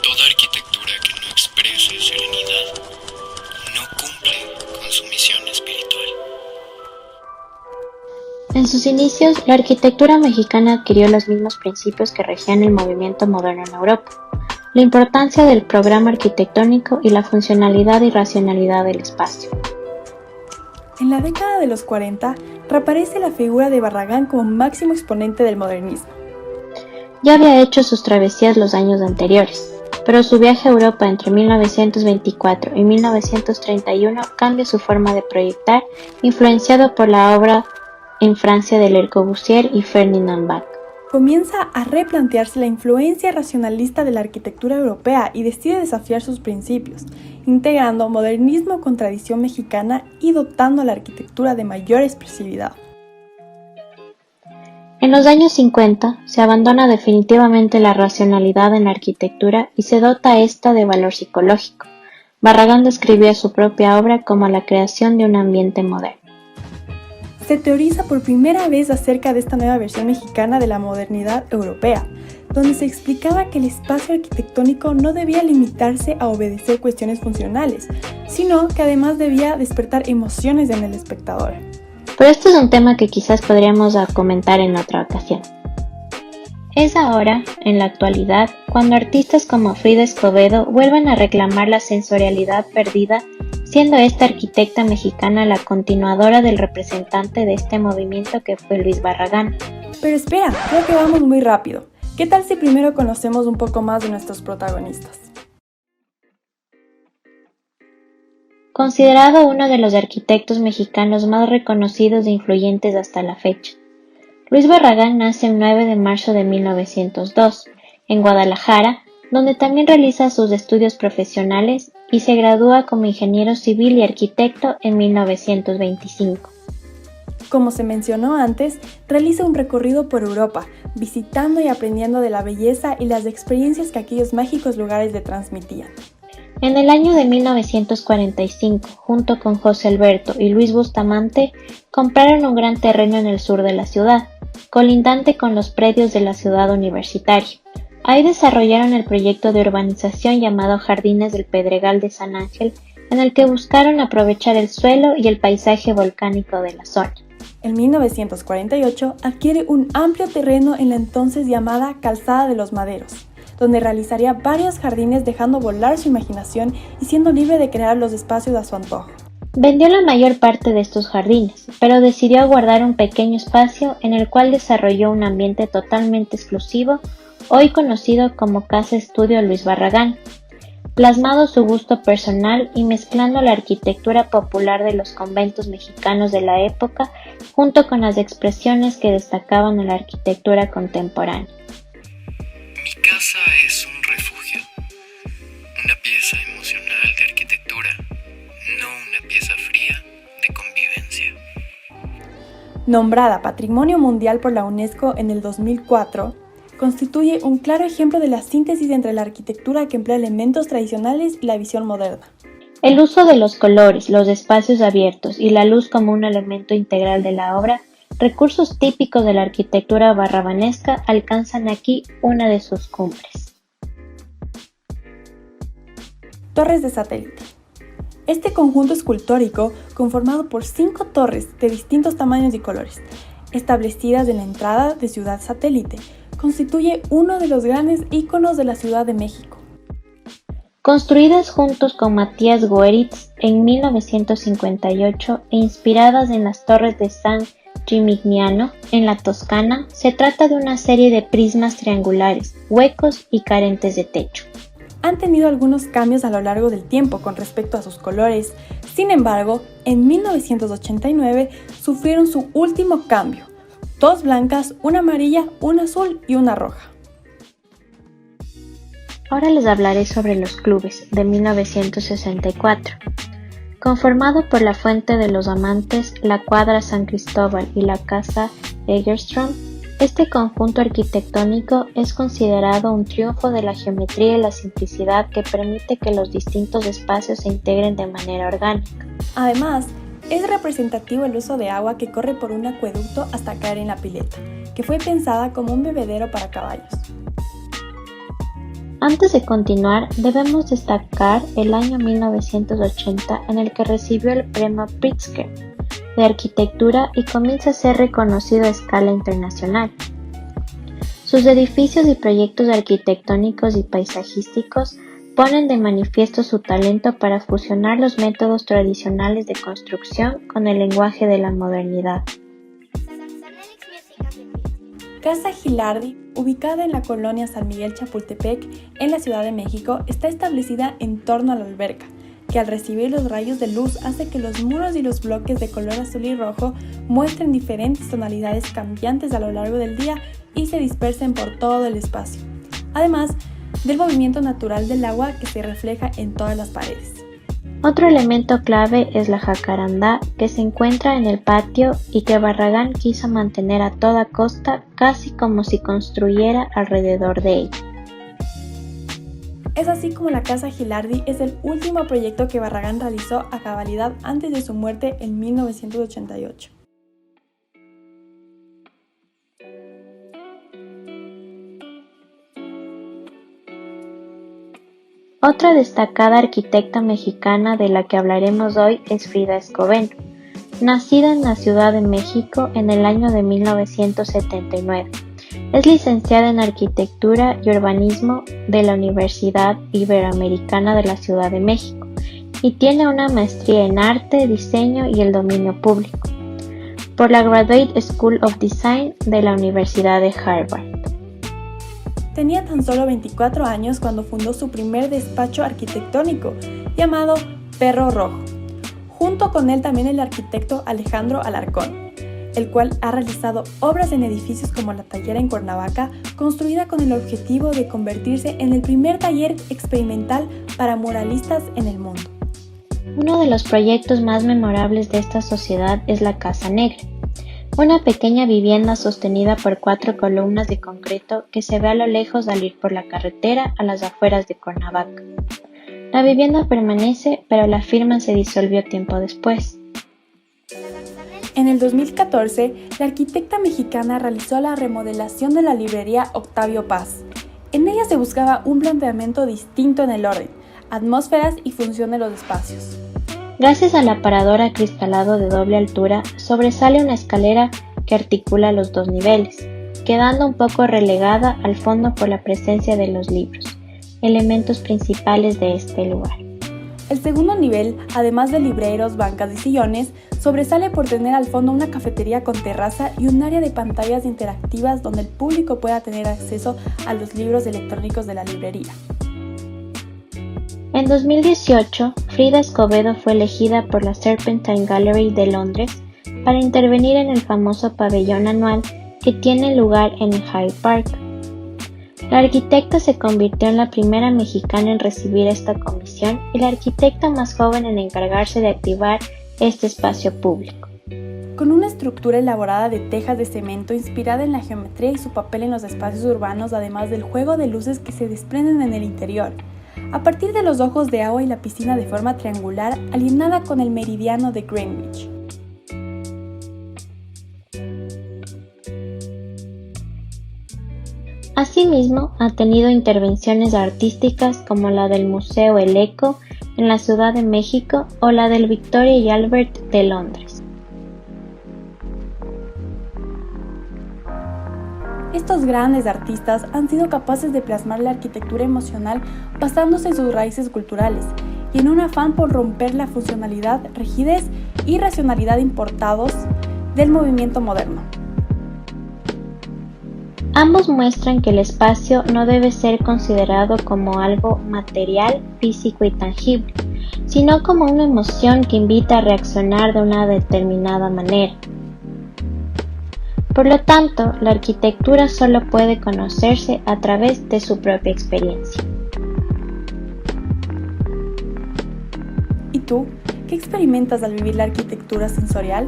Toda arquitectura que no exprese serenidad no cumple con su misión espiritual. En sus inicios, la arquitectura mexicana adquirió los mismos principios que regían el movimiento moderno en Europa: la importancia del programa arquitectónico y la funcionalidad y racionalidad del espacio. En la década de los 40, reaparece la figura de Barragán como máximo exponente del modernismo. Ya había hecho sus travesías los años anteriores, pero su viaje a Europa entre 1924 y 1931 cambia su forma de proyectar, influenciado por la obra en Francia de Le Corbusier y Ferdinand Bach. Comienza a replantearse la influencia racionalista de la arquitectura europea y decide desafiar sus principios, integrando modernismo con tradición mexicana y dotando a la arquitectura de mayor expresividad. En los años 50 se abandona definitivamente la racionalidad en la arquitectura y se dota esta de valor psicológico. Barragán describía su propia obra como la creación de un ambiente moderno. Se teoriza por primera vez acerca de esta nueva versión mexicana de la modernidad europea, donde se explicaba que el espacio arquitectónico no debía limitarse a obedecer cuestiones funcionales, sino que además debía despertar emociones en el espectador. Pero este es un tema que quizás podríamos comentar en otra ocasión. Es ahora, en la actualidad, cuando artistas como Frida Escobedo vuelven a reclamar la sensorialidad perdida, siendo esta arquitecta mexicana la continuadora del representante de este movimiento que fue Luis Barragán. Pero espera, creo que vamos muy rápido. ¿Qué tal si primero conocemos un poco más de nuestros protagonistas? Considerado uno de los arquitectos mexicanos más reconocidos e influyentes hasta la fecha, Luis Barragán nace el 9 de marzo de 1902, en Guadalajara, donde también realiza sus estudios profesionales y se gradúa como ingeniero civil y arquitecto en 1925. Como se mencionó antes, realiza un recorrido por Europa, visitando y aprendiendo de la belleza y las experiencias que aquellos mágicos lugares le transmitían. En el año de 1945, junto con José Alberto y Luis Bustamante, compraron un gran terreno en el sur de la ciudad, colindante con los predios de la ciudad universitaria. Ahí desarrollaron el proyecto de urbanización llamado Jardines del Pedregal de San Ángel, en el que buscaron aprovechar el suelo y el paisaje volcánico de la zona. En 1948 adquiere un amplio terreno en la entonces llamada Calzada de los Maderos, donde realizaría varios jardines dejando volar su imaginación y siendo libre de crear los espacios a su antojo. Vendió la mayor parte de estos jardines, pero decidió guardar un pequeño espacio en el cual desarrolló un ambiente totalmente exclusivo, hoy conocido como Casa Estudio Luis Barragán, plasmado su gusto personal y mezclando la arquitectura popular de los conventos mexicanos de la época junto con las expresiones que destacaban en la arquitectura contemporánea. Mi casa es un refugio, una pieza emocional de arquitectura, no una pieza fría de convivencia. Nombrada Patrimonio Mundial por la UNESCO en el 2004, constituye un claro ejemplo de la síntesis entre la arquitectura que emplea elementos tradicionales y la visión moderna. El uso de los colores, los espacios abiertos y la luz como un elemento integral de la obra, recursos típicos de la arquitectura barrabanesca, alcanzan aquí una de sus cumbres. Torres de satélite. Este conjunto escultórico, conformado por 5 torres de distintos tamaños y colores, establecidas en la entrada de Ciudad Satélite, constituye uno de los grandes íconos de la Ciudad de México. Construidas juntos con Matías Goeritz en 1958 e inspiradas en las torres de San Gimignano, en la Toscana, se trata de una serie de prismas triangulares, huecos y carentes de techo. Han tenido algunos cambios a lo largo del tiempo con respecto a sus colores, sin embargo, en 1989 sufrieron su último cambio: 2 blancas, una amarilla, una azul y una roja. Ahora les hablaré sobre los clubes de 1964. Conformado por la Fuente de los Amantes, la Cuadra San Cristóbal y la Casa Egerstrom, este conjunto arquitectónico es considerado un triunfo de la geometría y la simplicidad que permite que los distintos espacios se integren de manera orgánica. Además, es representativo el uso de agua que corre por un acueducto hasta caer en la pileta, que fue pensada como un bebedero para caballos. Antes de continuar, debemos destacar el año 1980 en el que recibió el premio Pritzker de arquitectura y comienza a ser reconocido a escala internacional. Sus edificios y proyectos arquitectónicos y paisajísticos ponen de manifiesto su talento para fusionar los métodos tradicionales de construcción con el lenguaje de la modernidad. Casa Gilardi, ubicada en la colonia San Miguel Chapultepec, en la Ciudad de México, está establecida en torno a la alberca, que al recibir los rayos de luz hace que los muros y los bloques de color azul y rojo muestren diferentes tonalidades cambiantes a lo largo del día y se dispersen por todo el espacio, además del movimiento natural del agua que se refleja en todas las paredes. Otro elemento clave es la jacarandá que se encuentra en el patio y que Barragán quiso mantener a toda costa, casi como si construyera alrededor de ella. Es así como la Casa Gilardi es el último proyecto que Barragán realizó a cabalidad antes de su muerte en 1988. Otra destacada arquitecta mexicana de la que hablaremos hoy es Frida Escobedo, nacida en la Ciudad de México en el año de 1979. Es licenciada en Arquitectura y Urbanismo de la Universidad Iberoamericana de la Ciudad de México y tiene una maestría en Arte, Diseño y el Dominio Público por la Graduate School of Design de la Universidad de Harvard. Tenía tan solo 24 años cuando fundó su primer despacho arquitectónico, llamado Perro Rojo. Junto con él también el arquitecto Alejandro Alarcón, el cual ha realizado obras en edificios como La Tallera en Cuernavaca, construida con el objetivo de convertirse en el primer taller experimental para muralistas en el mundo. Uno de los proyectos más memorables de esta sociedad es la Casa Negra, una pequeña vivienda sostenida por 4 columnas de concreto que se ve a lo lejos al ir por la carretera a las afueras de Cuernavaca. La vivienda permanece, pero la firma se disolvió tiempo después. En el 2014, la arquitecta mexicana realizó la remodelación de la librería Octavio Paz. En ella se buscaba un planteamiento distinto en el orden, atmósferas y función de los espacios. Gracias al aparador acristalado de doble altura, sobresale una escalera que articula los 2 niveles, quedando un poco relegada al fondo por la presencia de los libros, elementos principales de este lugar. El segundo nivel, además de libreros, bancas y sillones, sobresale por tener al fondo una cafetería con terraza y un área de pantallas interactivas donde el público pueda tener acceso a los libros electrónicos de la librería. En 2018, Frida Escobedo fue elegida por la Serpentine Gallery de Londres para intervenir en el famoso pabellón anual que tiene lugar en Hyde Park. La arquitecta se convirtió en la primera mexicana en recibir esta comisión y la arquitecta más joven en encargarse de activar este espacio público. Con una estructura elaborada de tejas de cemento inspirada en la geometría y su papel en los espacios urbanos, además del juego de luces que se desprenden en el interior, a partir de los ojos de agua y la piscina de forma triangular alineada con el meridiano de Greenwich. Asimismo, ha tenido intervenciones artísticas como la del Museo El Eco en la Ciudad de México o la del Victoria y Albert de Londres. Estos grandes artistas han sido capaces de plasmar la arquitectura emocional basándose en sus raíces culturales y en un afán por romper la funcionalidad, rigidez y racionalidad importados del movimiento moderno. Ambos muestran que el espacio no debe ser considerado como algo material, físico y tangible, sino como una emoción que invita a reaccionar de una determinada manera. Por lo tanto, la arquitectura solo puede conocerse a través de su propia experiencia. ¿Y tú? ¿Qué experimentas al vivir la arquitectura sensorial?